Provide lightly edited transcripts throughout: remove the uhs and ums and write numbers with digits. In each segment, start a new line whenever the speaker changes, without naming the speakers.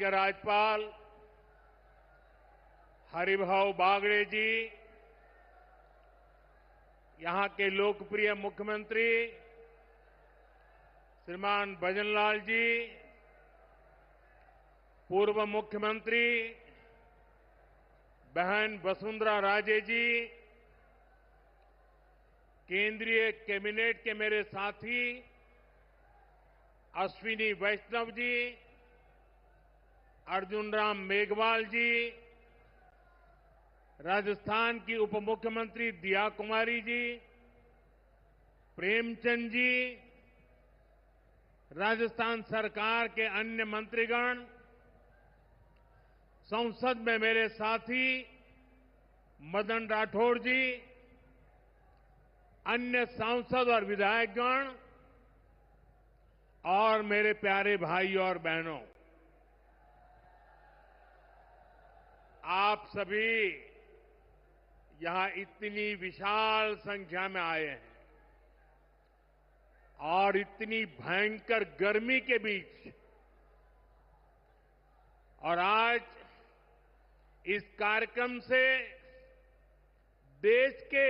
के राज्यपाल हरिभाऊ बागड़े जी, यहां के लोकप्रिय मुख्यमंत्री श्रीमान भजनलाल जी, पूर्व मुख्यमंत्री बहन वसुंधरा राजे जी, केंद्रीय कैबिनेट के मेरे साथी अश्विनी वैष्णव जी, अर्जुन राम मेघवाल जी, राजस्थान की उप मुख्यमंत्री दिया कुमारी जी, प्रेमचंद जी, राजस्थान सरकार के अन्य मंत्रीगण, संसद में मेरे साथी मदन राठौड़ जी, अन्य सांसद और विधायकगण और मेरे प्यारे भाई और बहनों, आप सभी यहां इतनी विशाल संख्या में आए हैं और इतनी भयंकर गर्मी के बीच, और आज इस कार्यक्रम से देश के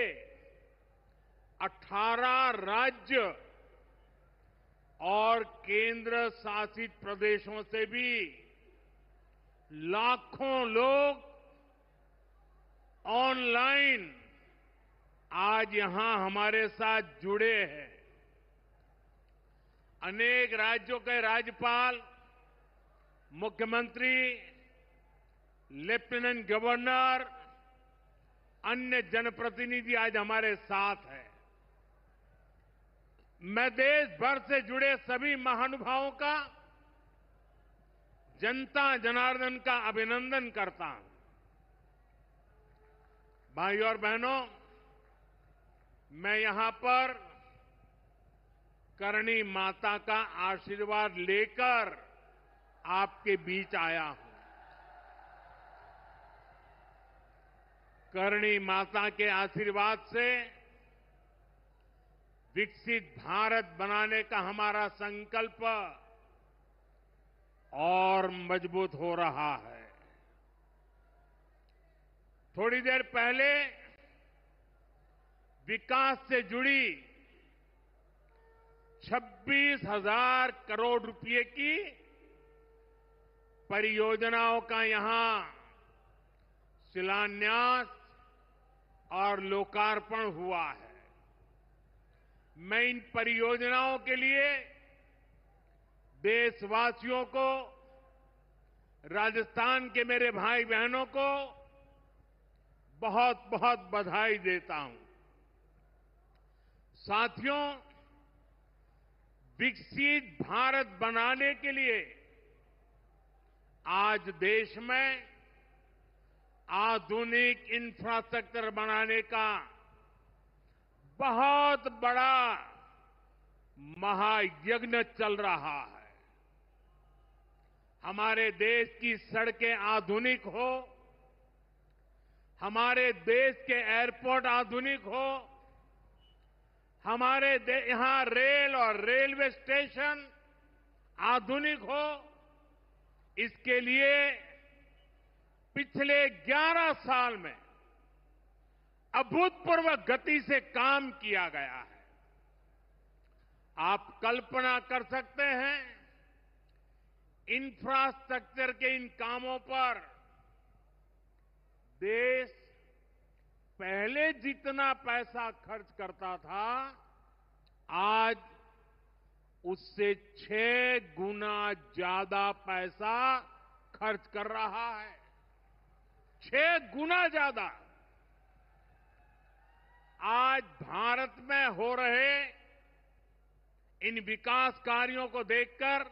18 राज्य और केंद्र शासित प्रदेशों से भी लाखों लोग ऑनलाइन आज यहां हमारे साथ जुड़े हैं। अनेक राज्यों के राज्यपाल, मुख्यमंत्री, लेफ्टिनेंट गवर्नर, अन्य जनप्रतिनिधि आज हमारे साथ हैं। मैं देश भर से जुड़े सभी महानुभावों का, जनता जनार्दन का अभिनंदन करता हूं। भाई और बहनों, मैं यहां पर करणी माता का आशीर्वाद लेकर आपके बीच आया हूं। करणी माता के आशीर्वाद से विकसित भारत बनाने का हमारा संकल्प और मजबूत हो रहा है। थोड़ी देर पहले विकास से जुड़ी 26,000 करोड़ रुपए की परियोजनाओं का यहां शिलान्यास और लोकार्पण हुआ है। मैं इन परियोजनाओं के लिए देशवासियों को, राजस्थान के मेरे भाई बहनों को बहुत बहुत बधाई देता हूं। साथियों, विकसित भारत बनाने के लिए आज देश में आधुनिक इंफ्रास्ट्रक्चर बनाने का बहुत बड़ा महायज्ञ चल रहा है। हमारे देश की सड़कें आधुनिक हो, हमारे देश के एयरपोर्ट आधुनिक हो, हमारे यहां रेल और रेलवे स्टेशन आधुनिक हो, इसके लिए पिछले 11 साल में अभूतपूर्व गति से काम किया गया है। आप कल्पना कर सकते हैं, इंफ्रास्ट्रक्चर के इन कामों पर देश पहले जितना पैसा खर्च करता था, आज उससे 6 गुना ज्यादा पैसा खर्च कर रहा है। 6 गुना ज्यादा। आज भारत में हो रहे इन विकास कार्यों को देखकर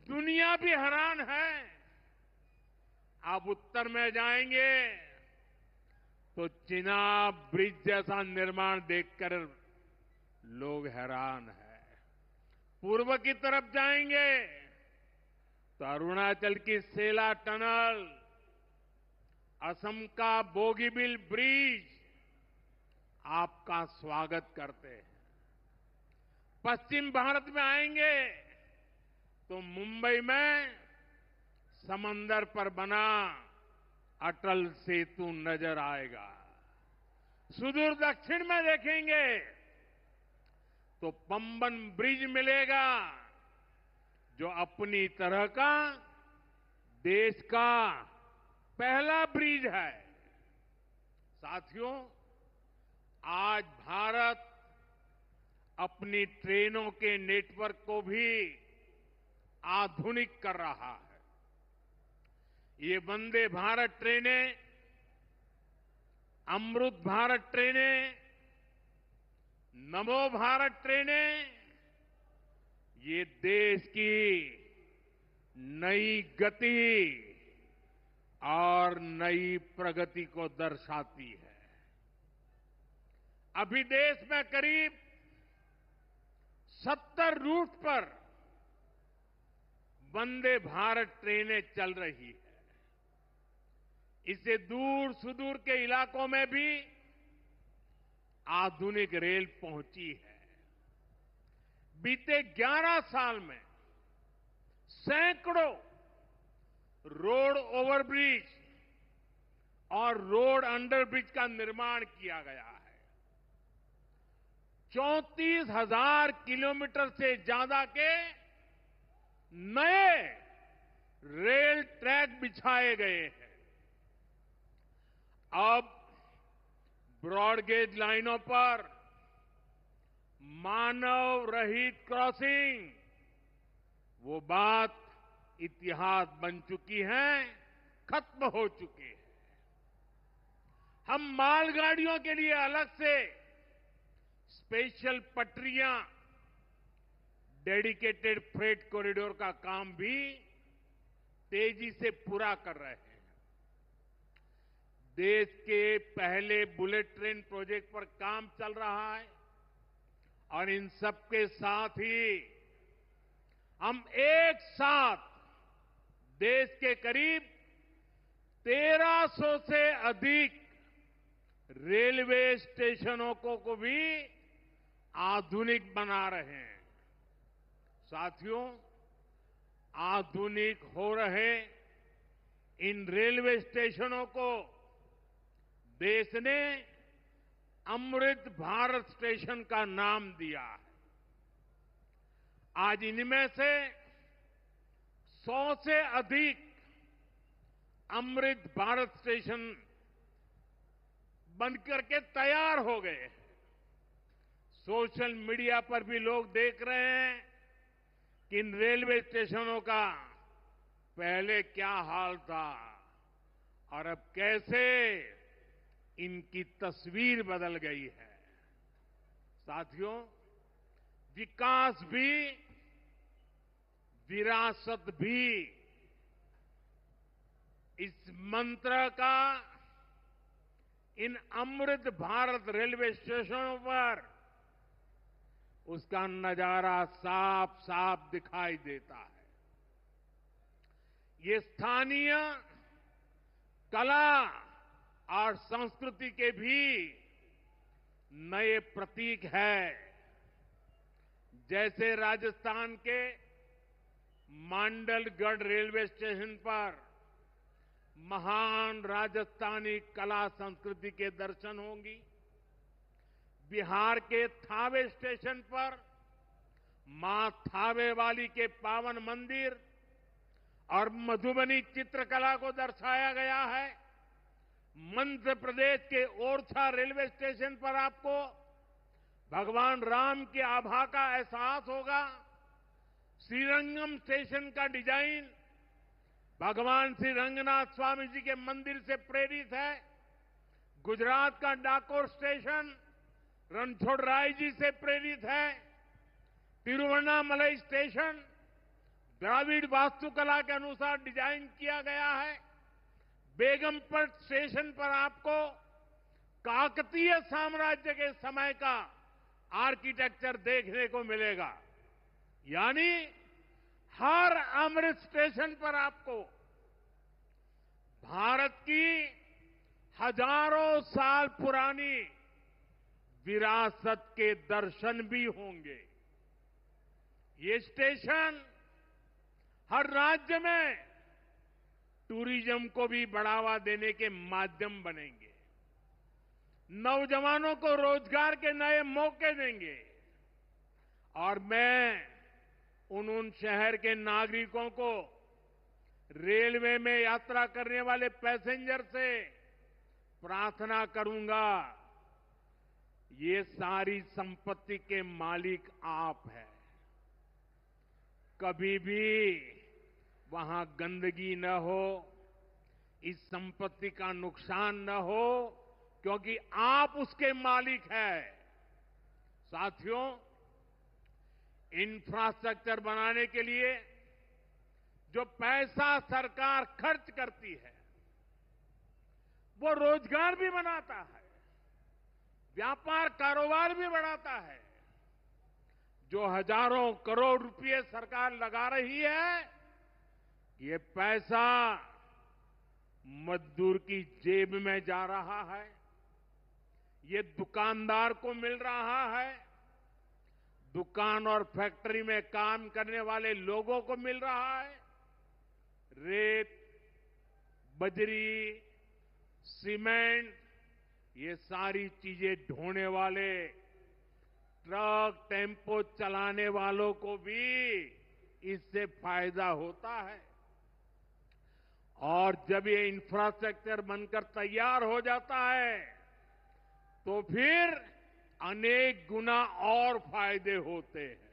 दुनिया भी हैरान है। आप उत्तर में जाएंगे तो चिनाब ब्रिज जैसा निर्माण देखकर लोग हैरान हैं। पूर्व की तरफ जाएंगे तो अरुणाचल की सेला टनल, असम का बोगीबिल ब्रिज आपका स्वागत करते हैं। पश्चिम भारत में आएंगे तो मुंबई में समंदर पर बना अटल सेतु नजर आएगा। सुदूर दक्षिण में देखेंगे तो पंबन ब्रिज मिलेगा, जो अपनी तरह का देश का पहला ब्रिज है। साथियों, आज भारत अपनी ट्रेनों के नेटवर्क को भी आधुनिक कर रहा है। ये वंदे भारत ट्रेनें, अमृत भारत ट्रेनें, नमो भारत ट्रेनें, ये देश की नई गति और नई प्रगति को दर्शाती है। अभी देश में करीब 70 रूट पर वंदे भारत ट्रेनें चल रही है। इससे दूर सुदूर के इलाकों में भी आधुनिक रेल पहुंची है। बीते 11 साल में सैकड़ों रोड ओवरब्रिज और रोड अंडरब्रिज का निर्माण किया गया है। 34,000 किलोमीटर से ज्यादा के नए रेल ट्रैक बिछाए गए हैं। अब ब्रॉडगेज लाइनों पर मानव रहित क्रॉसिंग, वो बात इतिहास बन चुकी है, खत्म हो चुकी है। हम मालगाड़ियों के लिए अलग से स्पेशल पटरियां, डेडिकेटेड फ्रेट कॉरिडोर का काम भी तेजी से पूरा कर रहे हैं। देश के पहले बुलेट ट्रेन प्रोजेक्ट पर काम चल रहा है और इन सबके साथ ही हम एक साथ देश के करीब 1300 से अधिक रेलवे स्टेशनों को भी आधुनिक बना रहे हैं। साथियों, आधुनिक हो रहे इन रेलवे स्टेशनों को देश ने अमृत भारत स्टेशन का नाम दिया है। आज इनमें से 100 से अधिक अमृत भारत स्टेशन बनकर के तैयार हो गए हैं। सोशल मीडिया पर भी लोग देख रहे हैं कि इन रेलवे स्टेशनों का पहले क्या हाल था और अब कैसे इनकी तस्वीर बदल गई है। साथियों, विकास भी, विरासत भी, इस मंत्र का इन अमृत भारत रेलवे स्टेशनों पर उसका नजारा साफ साफ दिखाई देता है। ये स्थानीय कला और संस्कृति के भी नए प्रतीक है। जैसे राजस्थान के मांडलगढ़ रेलवे स्टेशन पर महान राजस्थानी कला संस्कृति के दर्शन होंगी। बिहार के थावे स्टेशन पर मां थावे वाली के पावन मंदिर और मधुबनी चित्रकला को दर्शाया गया है। मध्य प्रदेश के ओरछा रेलवे स्टेशन पर आपको भगवान राम की आभा का एहसास होगा। श्रीरंगम स्टेशन का डिजाइन भगवान श्री रंगनाथ स्वामी जी के मंदिर से प्रेरित है। गुजरात का डाकोर स्टेशन रणछोड़राय जी से प्रेरित है। तिरुवन्नामलई स्टेशन द्राविड़ वास्तुकला के अनुसार डिजाइन किया गया है। बेगमपट स्टेशन पर आपको काकतीय साम्राज्य के समय का आर्किटेक्चर देखने को मिलेगा। यानी हर अमृत स्टेशन पर आपको भारत की हजारों साल पुरानी विरासत के दर्शन भी होंगे। ये स्टेशन हर राज्य में टूरिज्म को भी बढ़ावा देने के माध्यम बनेंगे, नौजवानों को रोजगार के नए मौके देंगे और मैं उन शहर के नागरिकों को, रेलवे में यात्रा करने वाले पैसेंजर से प्रार्थना करूंगा, ये सारी संपत्ति के मालिक आप हैं। कभी भी वहां गंदगी न हो, इस संपत्ति का नुकसान न हो, क्योंकि आप उसके मालिक हैं। साथियों, इंफ्रास्ट्रक्चर बनाने के लिए जो पैसा सरकार खर्च करती है, वो रोजगार भी बनाता है, व्यापार कारोबार भी बढ़ाता है। जो हजारों करोड़ रुपए सरकार लगा रही है, ये पैसा मजदूर की जेब में जा रहा है, ये दुकानदार को मिल रहा है, दुकान और फैक्ट्री में काम करने वाले लोगों को मिल रहा है। रेत, बजरी, सीमेंट, ये सारी चीजें ढोने वाले ट्रक, टेम्पो चलाने वालों को भी इससे फायदा होता है। और जब ये इंफ्रास्ट्रक्चर बनकर तैयार हो जाता है, तो फिर अनेक गुना और फायदे होते हैं।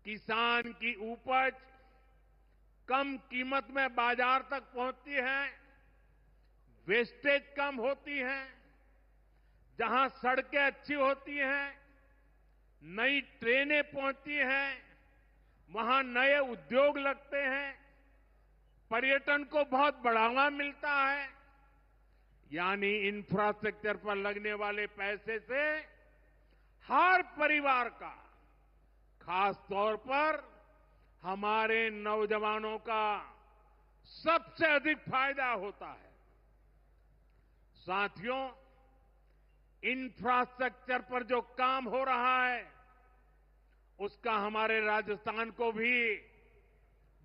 किसान की उपज कम कीमत में बाजार तक पहुंचती है, वेस्टेज कम होती है, जहां सड़कें अच्छी होती हैं, नई ट्रेनें पहुंचती हैं, वहां नए उद्योग लगते हैं, पर्यटन को बहुत बढ़ावा मिलता है। यानी इंफ्रास्ट्रक्चर पर लगने वाले पैसे से हर परिवार का, खास तौर पर हमारे नौजवानों का सबसे अधिक फायदा होता है। साथियों, इंफ्रास्ट्रक्चर पर जो काम हो रहा है, उसका हमारे राजस्थान को भी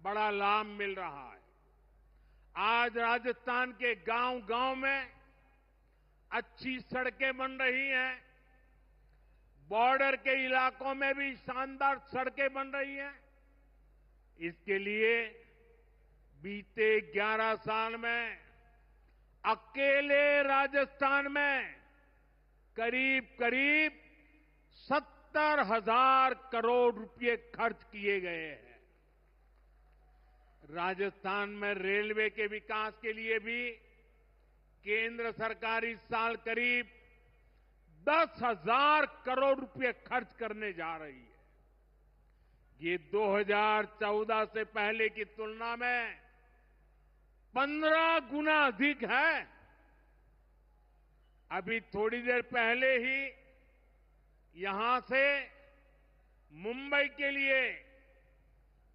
बड़ा लाभ मिल रहा है। आज राजस्थान के गांव-गांव में अच्छी सड़कें बन रही हैं, बॉर्डर के इलाकों में भी शानदार सड़कें बन रही हैं। इसके लिए बीते 11 साल में अकेले राजस्थान में करीब 70,000 करोड़ रुपए खर्च किए गए हैं। राजस्थान में रेलवे के विकास के लिए भी केंद्र सरकार इस साल करीब 10,000 करोड़ रुपए खर्च करने जा रही है। ये 2014 से पहले की तुलना में 15 गुना अधिक है। अभी थोड़ी देर पहले ही यहां से मुंबई के लिए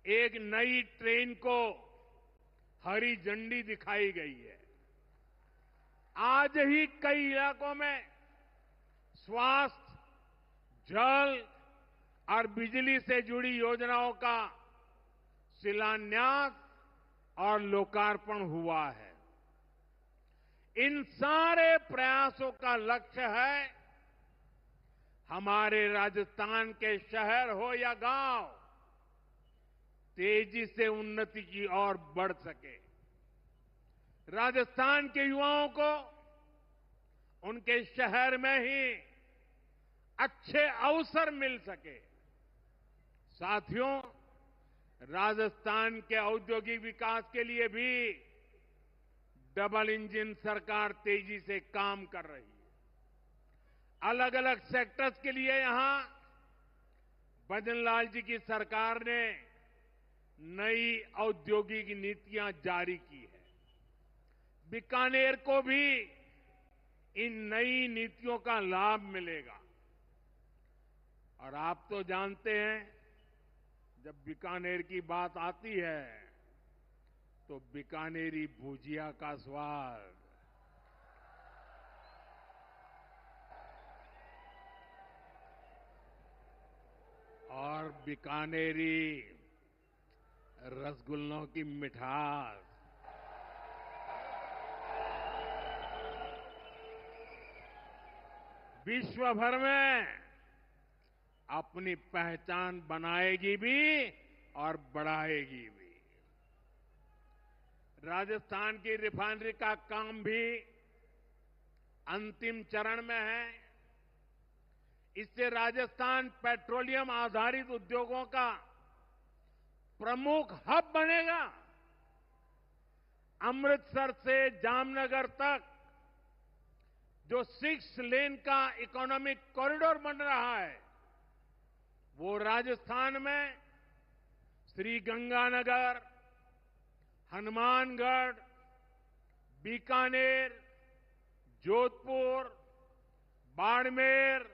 एक नई ट्रेन को हरी झंडी दिखाई गई है। आज ही कई इलाकों में स्वास्थ्य, जल और बिजली से जुड़ी योजनाओं का शिलान्यास और लोकार्पण हुआ है। इन सारे प्रयासों का लक्ष्य है हमारे राजस्थान के शहर हो या गांव तेजी से उन्नति की ओर बढ़ सके, राजस्थान के युवाओं को उनके शहर में ही अच्छे अवसर मिल सके। साथियों, राजस्थान के औद्योगिक विकास के लिए भी डबल इंजन सरकार तेजी से काम कर रही है। अलग अलग सेक्टर्स के लिए यहां भजनलाल जी की सरकार ने नई औद्योगिक नीतियां जारी की है। बीकानेर को भी इन नई नीतियों का लाभ मिलेगा। और आप तो जानते हैं, जब बीकानेर की बात आती है तो बीकानेरी भुजिया का स्वाद, और बीकानेरी रसगुल्लों की मिठास, विश्व भर में अपनी पहचान बनाएगी भी और बढ़ाएगी भी। राजस्थान की रिफाइनरी का काम भी अंतिम चरण में है। इससे राजस्थान पेट्रोलियम आधारित उद्योगों का प्रमुख हब बनेगा। अमृतसर से जामनगर तक जो 6 लेन का इकोनॉमिक कॉरिडोर बन रहा है, वो राजस्थान में श्रीगंगानगर, हनुमानगढ़, बीकानेर, जोधपुर, बाड़मेर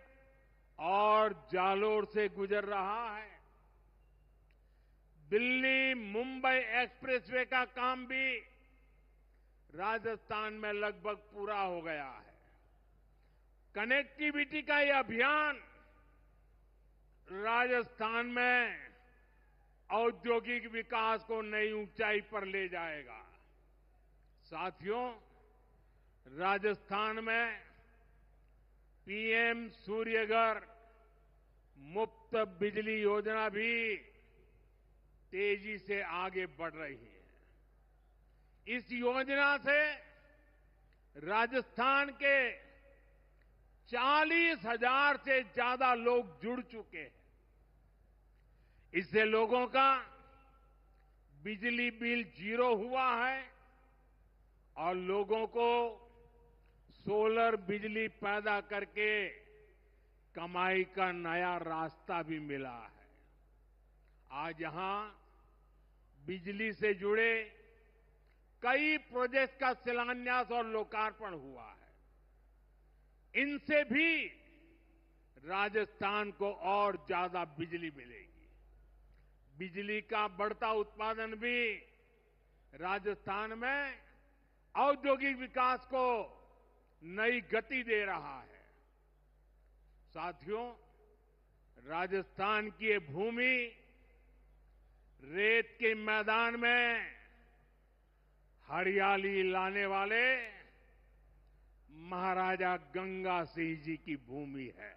और जालोर से गुजर रहा है। दिल्ली मुंबई एक्सप्रेसवे का काम भी राजस्थान में लगभग पूरा हो गया है। कनेक्टिविटी का ये अभियान राजस्थान में औद्योगिक विकास को नई ऊंचाई पर ले जाएगा। साथियों, राजस्थान में पीएम सूर्यघर मुफ्त बिजली योजना भी तेजी से आगे बढ़ रही है। इस योजना से राजस्थान के 40,000 से ज्यादा लोग जुड़ चुके हैं। इससे लोगों का बिजली बिल 0 हुआ है और लोगों को सोलर बिजली पैदा करके कमाई का नया रास्ता भी मिला है। आज यहां बिजली से जुड़े कई प्रोजेक्ट का शिलान्यास और लोकार्पण हुआ है। इनसे भी राजस्थान को और ज्यादा बिजली मिलेगी। बिजली का बढ़ता उत्पादन भी राजस्थान में औद्योगिक विकास को नई गति दे रहा है। साथियों, राजस्थान की ये भूमि रेत के मैदान में हरियाली लाने वाले महाराजा गंगा सिंह जी की भूमि है।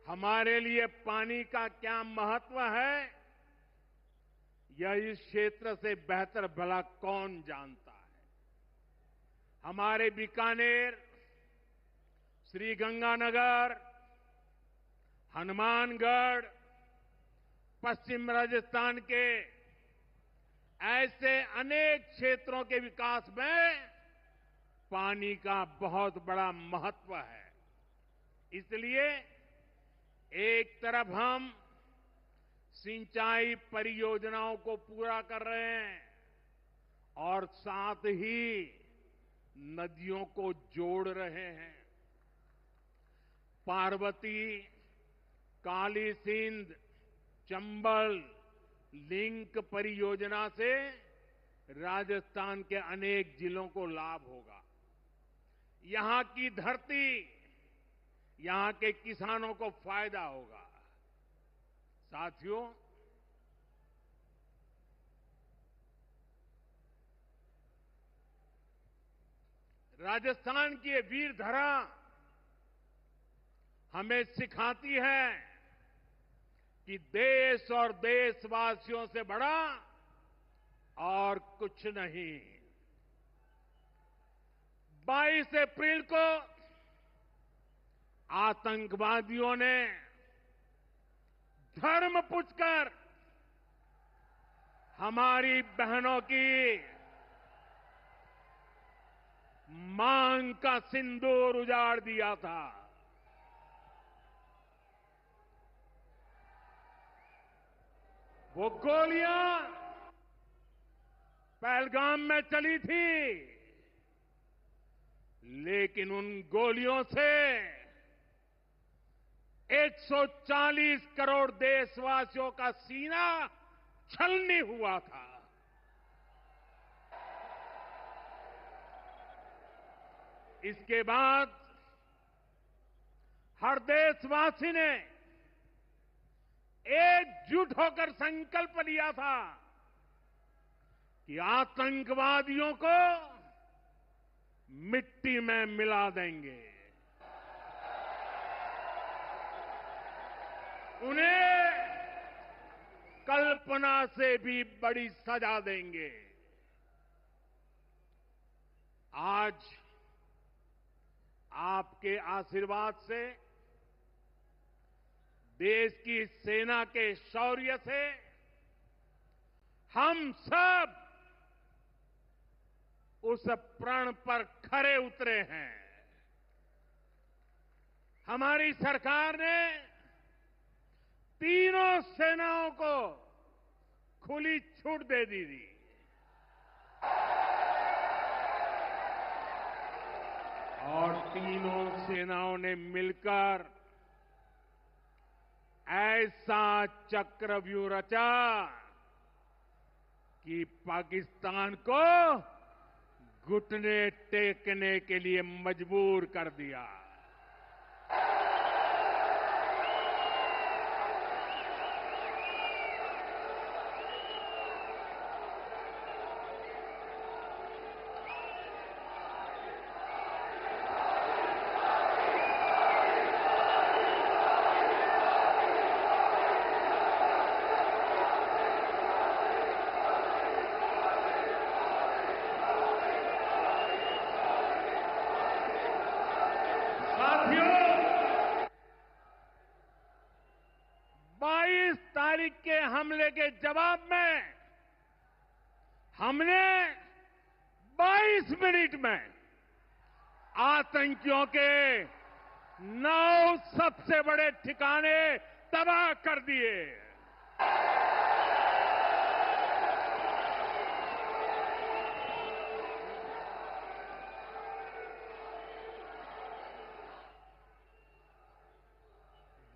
हमारे लिए पानी का क्या महत्व है, यह इस क्षेत्र से बेहतर भला कौन जानता है। हमारे बीकानेर, श्रीगंगानगर, हनुमानगढ़, पश्चिम राजस्थान के ऐसे अनेक क्षेत्रों के विकास में पानी का बहुत बड़ा महत्व है। इसलिए एक तरफ हम सिंचाई परियोजनाओं को पूरा कर रहे हैं और साथ ही नदियों को जोड़ रहे हैं। पार्वती, काली सिंध, चंबल लिंक परियोजना से राजस्थान के अनेक जिलों को लाभ होगा। यहां की धरती, यहां के किसानों को फायदा होगा। साथियों, राजस्थान की ये वीर धरा हमें सिखाती है कि देश और देशवासियों से बड़ा और कुछ नहीं। 22 अप्रैल को आतंकवादियों ने धर्म पूछकर हमारी बहनों की मांग का सिंदूर उजाड़ दिया था। वो गोलियां पहलगाम में चली थी, लेकिन उन गोलियों से 140 करोड़ देशवासियों का सीना छलनी हुआ था। इसके बाद हर देशवासी ने एकजुट होकर संकल्प लिया था कि आतंकवादियों को मिट्टी में मिला देंगे। उन्हें कल्पना से भी बड़ी सजा देंगे। आज आपके आशीर्वाद से, देश की सेना के शौर्य से हम सब उस प्रण पर खरे उतरे हैं। हमारी सरकार ने तीनों सेनाओं को खुली छूट दे दी थी। और तीनों सेनाओं ने मिलकर ऐसा चक्रव्यूह रचा कि पाकिस्तान को घुटने टेकने के लिए मजबूर कर दिया। साथियों, 22 तारीख के हमले के जवाब में हमने 22 मिनट में आतंकियों के 9 सबसे बड़े ठिकाने तबाह कर दिए।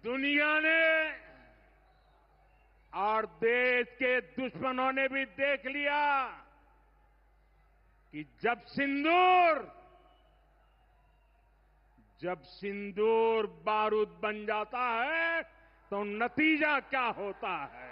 दुनिया ने और देश के दुश्मनों ने भी देख लिया कि जब सिंदूर बारूद बन जाता है तो नतीजा क्या होता है।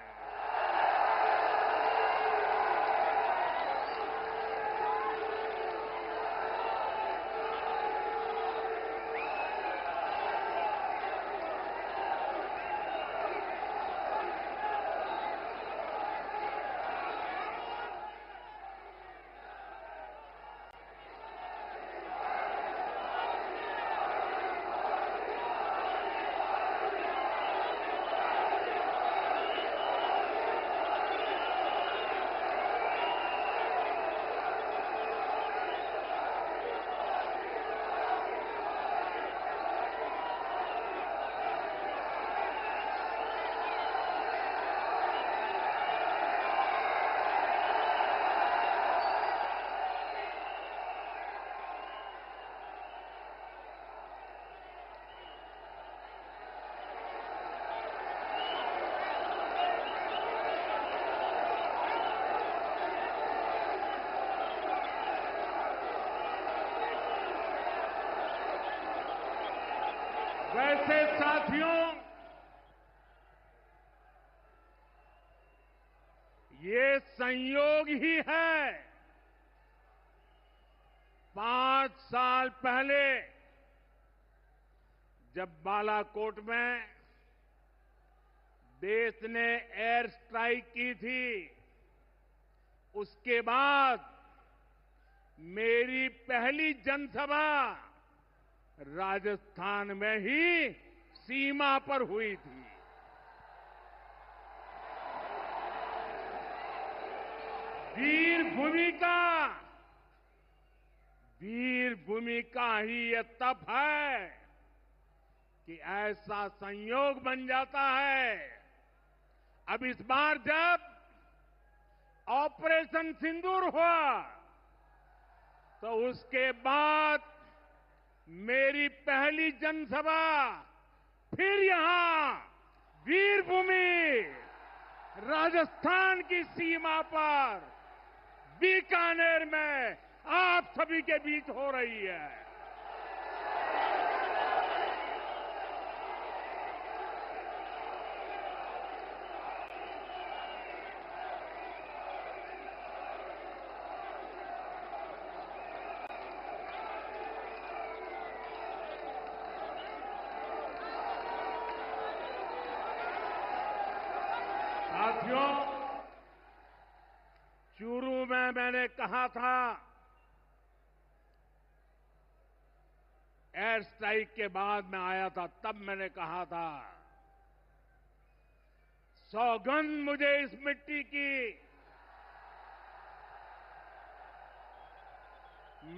वैसे साथियों, ये संयोग ही है। 5 साल पहले जब बालाकोट में देश ने एयर स्ट्राइक की थी, उसके बाद मेरी पहली जनसभा राजस्थान में ही सीमा पर हुई थी। वीर भूमि का ही ये तप है कि ऐसा संयोग बन जाता है। अब इस बार जब ऑपरेशन सिंदूर हुआ तो उसके बाद मेरी पहली जनसभा फिर यहां वीरभूमि राजस्थान की सीमा पर बीकानेर में आप सभी के बीच हो रही है। साथियों, चूरू में मैंने कहा था, एयर स्ट्राइक के बाद मैं आया था, तब मैंने कहा था, सौगंध मुझे इस मिट्टी की,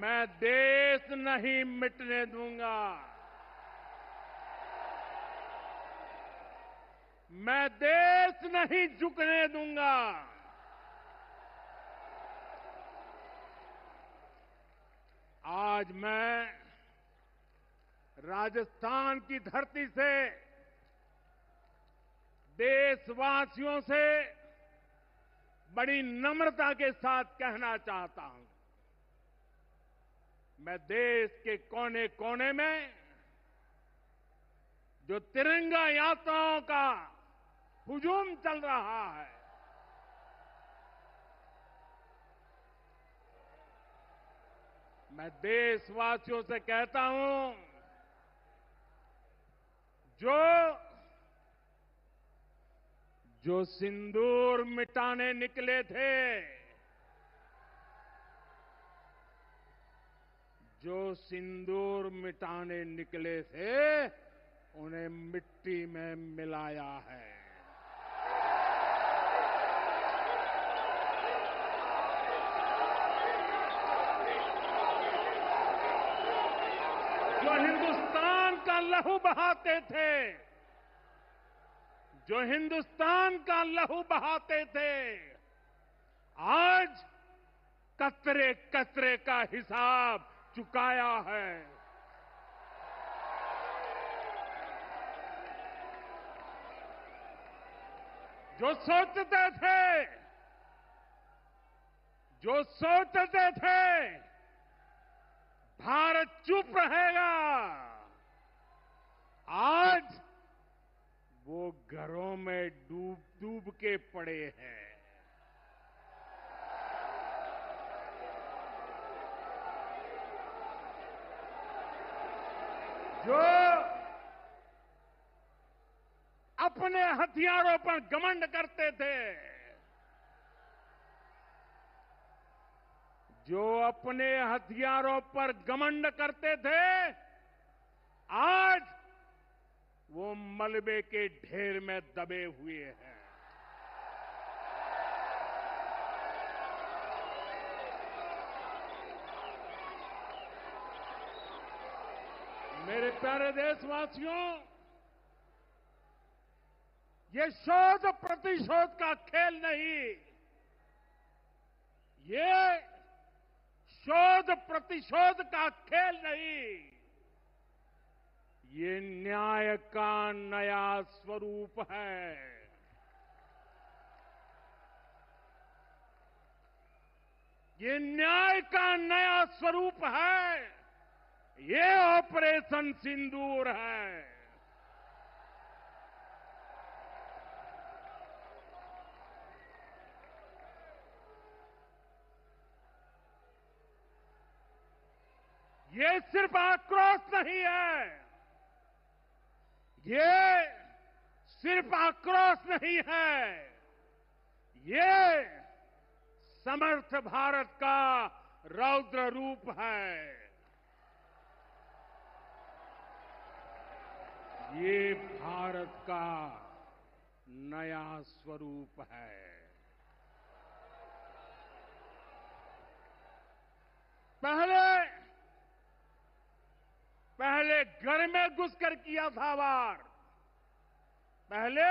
मैं देश नहीं मिटने दूंगा। मैं देश नहीं झुकने दूंगा। आज मैं राजस्थान की धरती से देशवासियों से बड़ी नम्रता के साथ कहना चाहता हूं, मैं देश के कोने कोने में जो तिरंगा यात्राओं का हुजूम चल रहा है, मैं देशवासियों से कहता हूं, जो सिंदूर मिटाने निकले थे, जो सिंदूर मिटाने निकले थे, उन्हें मिट्टी में मिलाया है। जो हिंदुस्तान का लहू बहाते थे, जो हिंदुस्तान का लहू बहाते थे, आज कतरे कतरे का हिसाब चुकाया है। जो सोचते थे भारत चुप रहेगा, आज वो घरों में डूब डूब के पड़े हैं। जो अपने हथियारों पर घमंड करते थे, जो अपने हथियारों पर घमंड करते थे, आज वो मलबे के ढेर में दबे हुए हैं। मेरे प्यारे देशवासियों, ये शोध प्रतिशोध का खेल नहीं, ये शोध प्रतिशोध का खेल नहीं, ये न्याय का नया स्वरूप है। ये न्याय का नया स्वरूप है। ये ऑपरेशन सिंदूर है। ये सिर्फ आक्रोश नहीं है, ये सिर्फ आक्रोश नहीं है, ये समर्थ भारत का रौद्र रूप है। ये भारत का नया स्वरूप है। पहले घर में घुसकर किया था वार, पहले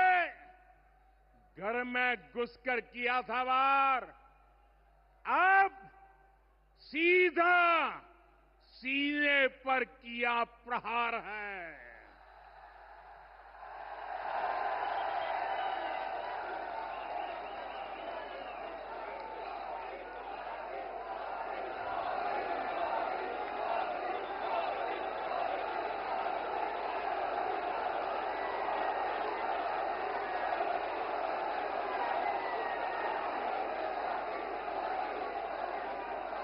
घर में घुसकर किया था वार, अब सीधा सीने पर किया प्रहार है।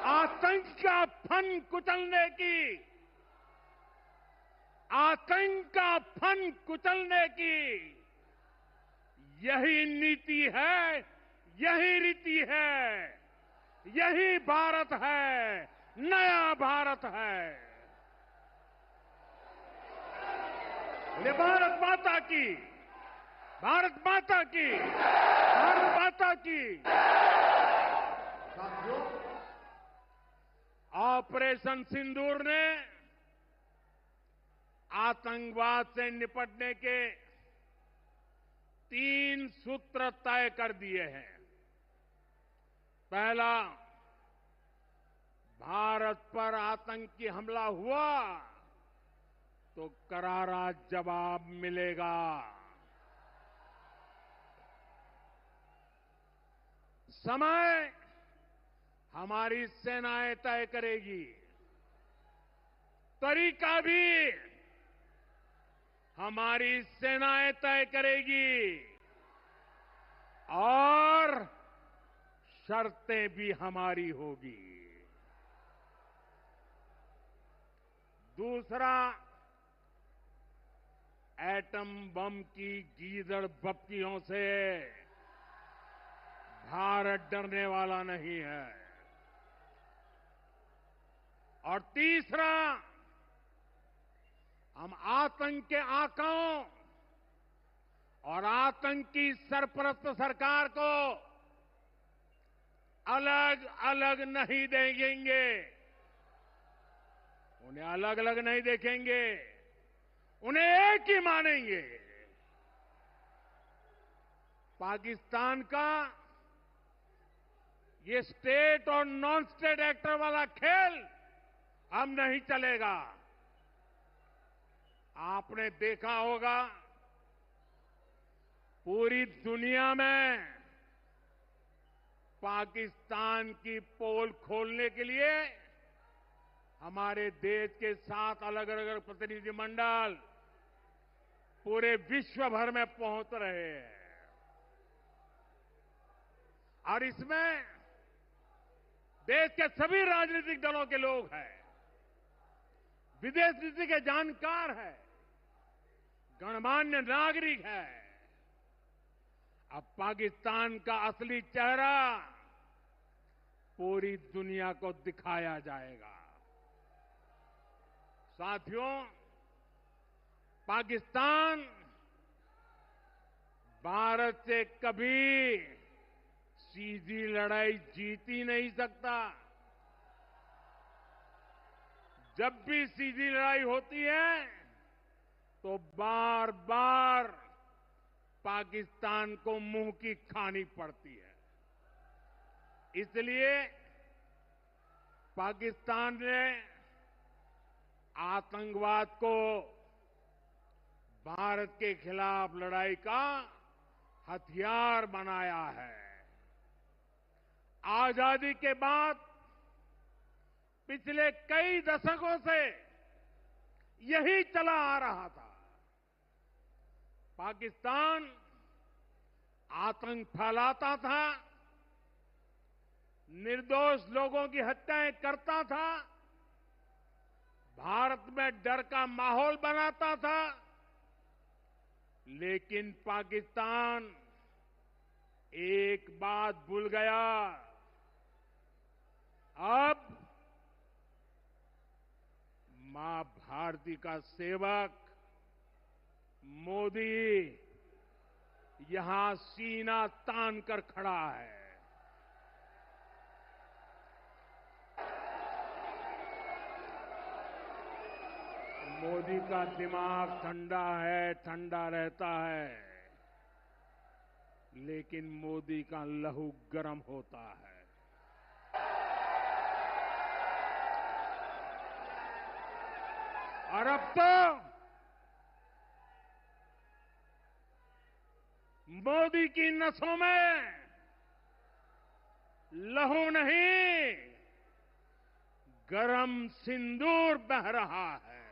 आतंक का फन कुचलने की, आतंक का फन कुचलने की यही नीति है, यही रीति है, यही भारत है, नया भारत है। बोले भारत माता की, भारत माता की, भारत माता की। साथियों, ऑपरेशन सिंदूर ने आतंकवाद से निपटने के 3 सूत्र तय कर दिए हैं। पहला, भारत पर आतंकी हमला हुआ तो करारा जवाब मिलेगा। समय हमारी सेनाएं तय करेगी, तरीका भी हमारी सेनाएं तय करेगी और शर्तें भी हमारी होगी। दूसरा, एटम बम की गीदड़ बप्तियों से भारत डरने वाला नहीं है। और तीसरा, हम आतंक के आकाओं और आतंकी सरपरस्त सरकार को अलग अलग नहीं देखेंगे, उन्हें अलग अलग नहीं देखेंगे, उन्हें एक ही मानेंगे। पाकिस्तान का ये स्टेट और नॉन स्टेट एक्टर वाला खेल अब नहीं चलेगा। आपने देखा होगा, पूरी दुनिया में पाकिस्तान की पोल खोलने के लिए हमारे देश के 7 अलग अलग प्रतिनिधिमंडल पूरे विश्व भर में पहुंच रहे हैं। और इसमें देश के सभी राजनीतिक दलों के लोग हैं, विदेश नीति के जानकार हैं, गणमान्य नागरिक हैं। अब पाकिस्तान का असली चेहरा पूरी दुनिया को दिखाया जाएगा। साथियों, पाकिस्तान भारत से कभी सीधी लड़ाई जीत ही नहीं सकता। जब भी सीधी लड़ाई होती है तो बार बार पाकिस्तान को मुंह की खानी पड़ती है। इसलिए पाकिस्तान ने आतंकवाद को भारत के खिलाफ लड़ाई का हथियार बनाया है। आजादी के बाद पिछले कई दशकों से यही चला आ रहा था। पाकिस्तान आतंक फैलाता था, निर्दोष लोगों की हत्याएं करता था, भारत में डर का माहौल बनाता था। लेकिन पाकिस्तान एक बात भूल गया, अब मां भारती का सेवक मोदी यहां सीना तान कर खड़ा है। मोदी का दिमाग ठंडा है, ठंडा रहता है, लेकिन मोदी का लहू गर्म होता है। और अब तो मोदी की नसों में लहू नहीं, गरम सिंदूर बह रहा है।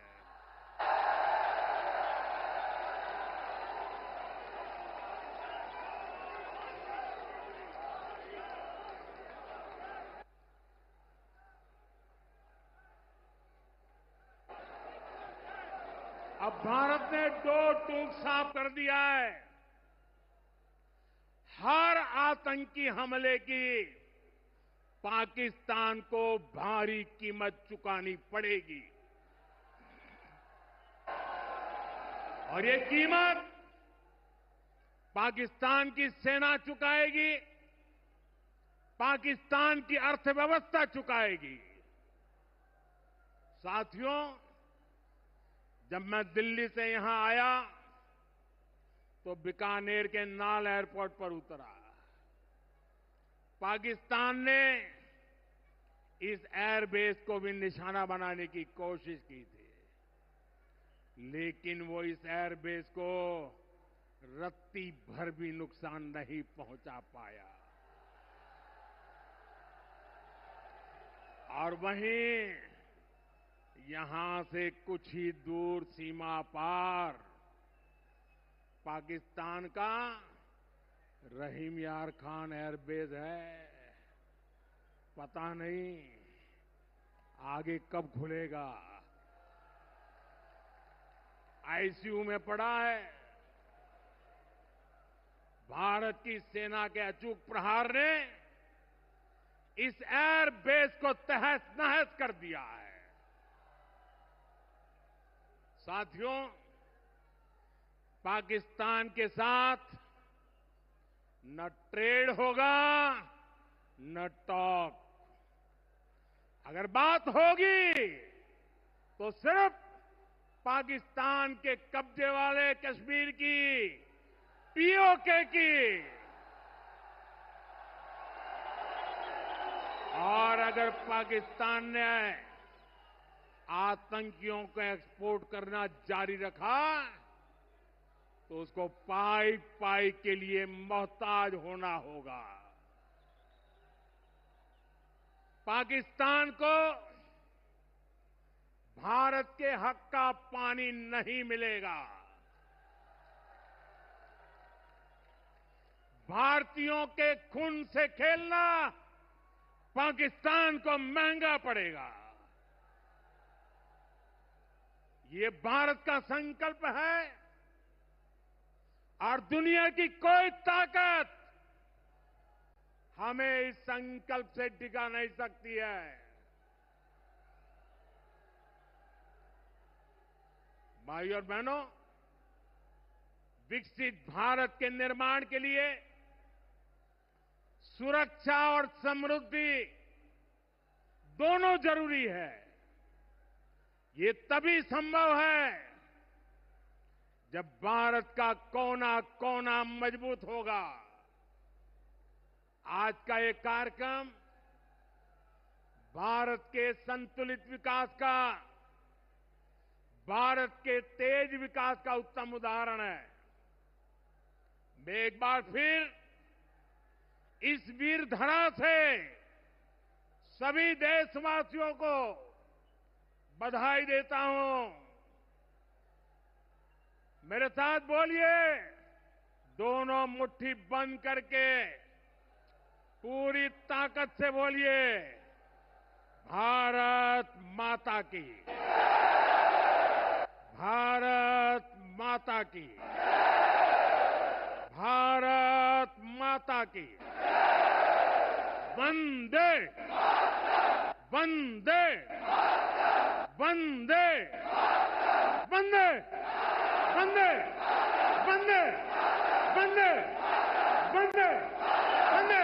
अब भारत ने 2 टूक साफ कर दिया है। आतंकी हमले की पाकिस्तान को भारी कीमत चुकानी पड़ेगी और ये कीमत पाकिस्तान की सेना चुकाएगी, पाकिस्तान की अर्थव्यवस्था चुकाएगी। साथियों, जब मैं दिल्ली से यहां आया तो बीकानेर के नाल एयरपोर्ट पर उतरा। पाकिस्तान ने इस एयरबेस को भी निशाना बनाने की कोशिश की थी, लेकिन वो इस एयरबेस को रत्ती भर भी नुकसान नहीं पहुंचा पाया। और वहीं यहां से कुछ ही दूर सीमा पार पाकिस्तान का रहीम यार खान एयरबेस है। पता नहीं आगे कब खुलेगा। आईसीयू में पड़ा है। भारत की सेना के अचूक प्रहार ने इस एयरबेस को तहस नहस कर दिया है। साथियों, पाकिस्तान के साथ न ट्रेड होगा न टॉक। अगर बात होगी तो सिर्फ पाकिस्तान के कब्जे वाले कश्मीर की, पीओके की। और अगर पाकिस्तान ने आतंकियों को एक्सपोर्ट करना जारी रखा तो उसको पाई पाई के लिए मोहताज होना होगा। पाकिस्तान को भारत के हक का पानी नहीं मिलेगा। भारतीयों के खून से खेलना पाकिस्तान को महंगा पड़ेगा। ये भारत का संकल्प है और दुनिया की कोई ताकत हमें इस संकल्प से डिगा नहीं सकती है। भाइयों और बहनों, विकसित भारत के निर्माण के लिए सुरक्षा और समृद्धि दोनों जरूरी है। ये तभी संभव है जब भारत का कोना कोना मजबूत होगा। आज का ये कार्यक्रम भारत के संतुलित विकास का, भारत के तेज विकास का उत्तम उदाहरण है। मैं एक बार फिर इस वीर धरा से सभी देशवासियों को बधाई देता हूं। मेरे साथ बोलिए, दोनों मुट्ठी बंद करके पूरी ताकत से बोलिए, भारत माता की, भारत माता की, भारत माता की। वंदे वंदे वंदे वंदे वंदे वंदे वंदे वंदे वंदे